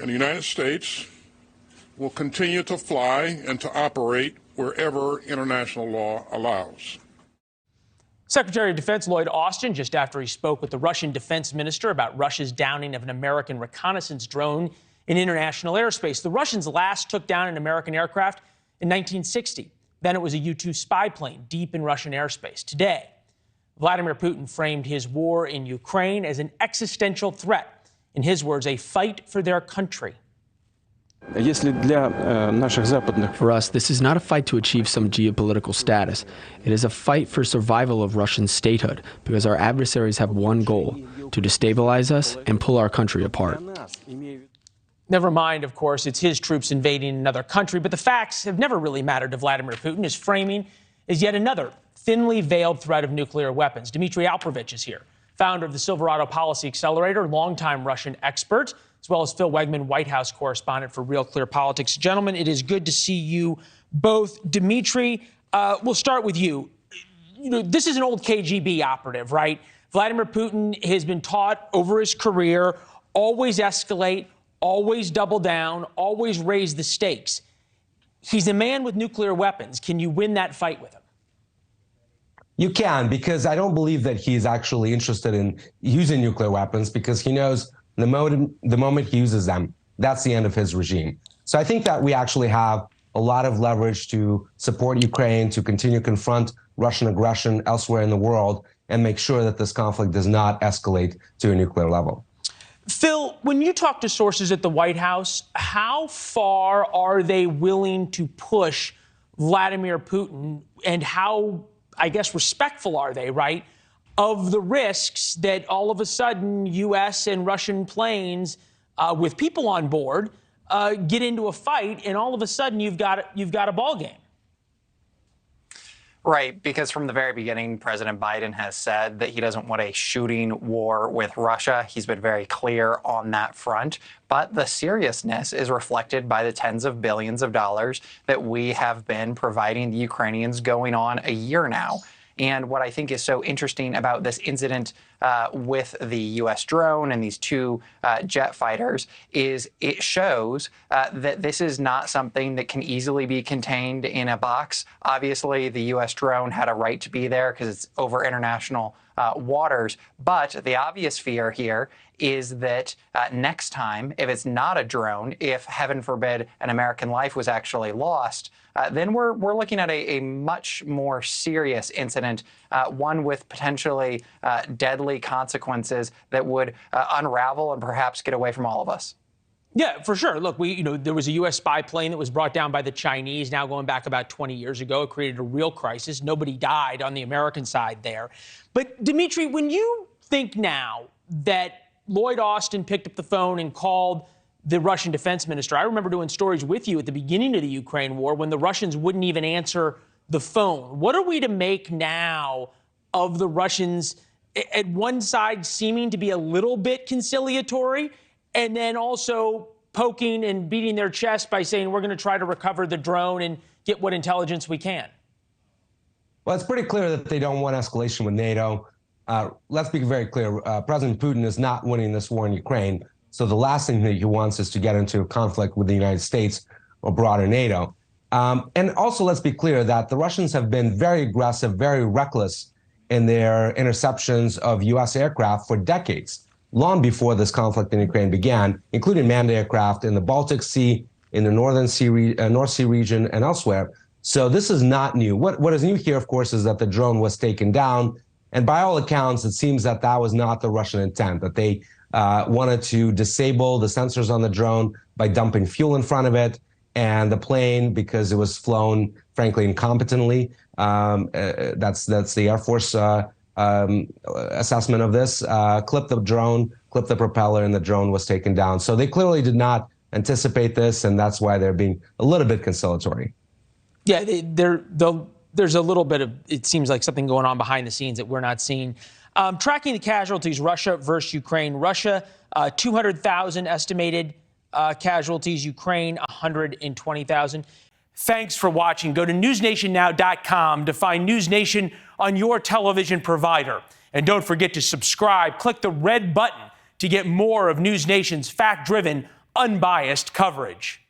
And the United States will continue to fly and to operate wherever international law allows. Secretary of Defense Lloyd Austin, just after he spoke with the Russian defense minister about Russia's downing of an American reconnaissance drone in international airspace. The Russians last took down an American aircraft in 1960. Then it was a U-2 spy plane deep in Russian airspace. Today, Vladimir Putin framed his war in Ukraine as an existential threat. In his words, a fight for their country. For us, this is not a fight to achieve some geopolitical status. It is a fight for survival of Russian statehood, because our adversaries have one goal: to destabilize us and pull our country apart. Never mind, of course, it's his troops invading another country, but the facts have never really mattered to Vladimir Putin. His framing is yet another thinly veiled threat of nuclear weapons. Dmitri Alprovich is here, founder of the Silverado Policy Accelerator, longtime Russian expert, as well as Phil Wegmann, White House correspondent for RealClearPolitics. Gentlemen, it is good to see you both. Dmitri, we'll start with you. This is an old KGB operative, right? Vladimir Putin has been taught over his career, always escalate, always double down, always raise the stakes. He's a man with nuclear weapons. Can you win that fight with him? You can, because I don't believe that he's actually interested in using nuclear weapons, because he knows the moment he uses them, that's the end of his regime. So I think that we actually have a lot of leverage to support Ukraine, to continue to confront Russian aggression elsewhere in the world, and make sure that this conflict does not escalate to a nuclear level. Phil, when you talk to sources at the White House, how far are they willing to push Vladimir Putin, and how, I guess, respectful are they, right, of the risks that all of a sudden U.S. and Russian planes with people on board get into a fight, and all of a sudden you've got a ball game? Right, because from the very beginning, President Biden has said that he doesn't want a shooting war with Russia. He's been very clear on that front. But the seriousness is reflected by the tens of billions of dollars that we have been providing the Ukrainians going on a year now. And what I think is so interesting about this incident with the U.S. drone and these two jet fighters is it shows that this is not something that can easily be contained in a box. Obviously, the U.S. drone had a right to be there because it's over international waters. But the obvious fear here is that next time, if it's not a drone, if, heaven forbid, an American life was actually lost, then we're looking at a much more serious incident, one with potentially deadly consequences that would unravel and perhaps get away from all of us. Yeah, for sure. Look, there was a U.S. spy plane that was brought down by the Chinese now going back about 20 years ago. It created a real crisis. Nobody died on the American side there. But, Dmitri, when you think now that Lloyd Austin picked up the phone and called the Russian defense minister, I remember doing stories with you at the beginning of the Ukraine war when the Russians wouldn't even answer the phone. What are we to make now of the Russians at one side seeming to be a little bit conciliatory, and then also poking and beating their chest by saying we're going to try to recover the drone and get what intelligence we can? Well, it's pretty clear that they don't want escalation with NATO. Let's be very clear. President Putin is not winning this war in Ukraine. So the last thing that he wants is to get into a conflict with the United States or broader NATO. And also, let's be clear that the Russians have been very aggressive, very reckless in their interceptions of U.S. aircraft for decades, long before this conflict in Ukraine began, including manned aircraft in the Baltic Sea, in the North Sea region, and elsewhere. So this is not new. What is new here, of course, is that the drone was taken down. And by all accounts, it seems that that was not the Russian intent, that they wanted to disable the sensors on the drone by dumping fuel in front of it. And the plane, because it was flown, frankly, incompetently, that's the Air Force assessment of this, clipped the drone, clipped the propeller, and the drone was taken down. So they clearly did not anticipate this, and that's why they're being a little bit conciliatory. Yeah, there's a little bit of, it seems like something going on behind the scenes that we're not seeing. Tracking the casualties, Russia versus Ukraine. Russia, 200,000 estimated casualties. Ukraine, 120,000. Thanks for watching. Go to newsnationnow.com to find NewsNation on your television provider. And don't forget to subscribe. Click the red button to get more of NewsNation's fact-driven, unbiased coverage.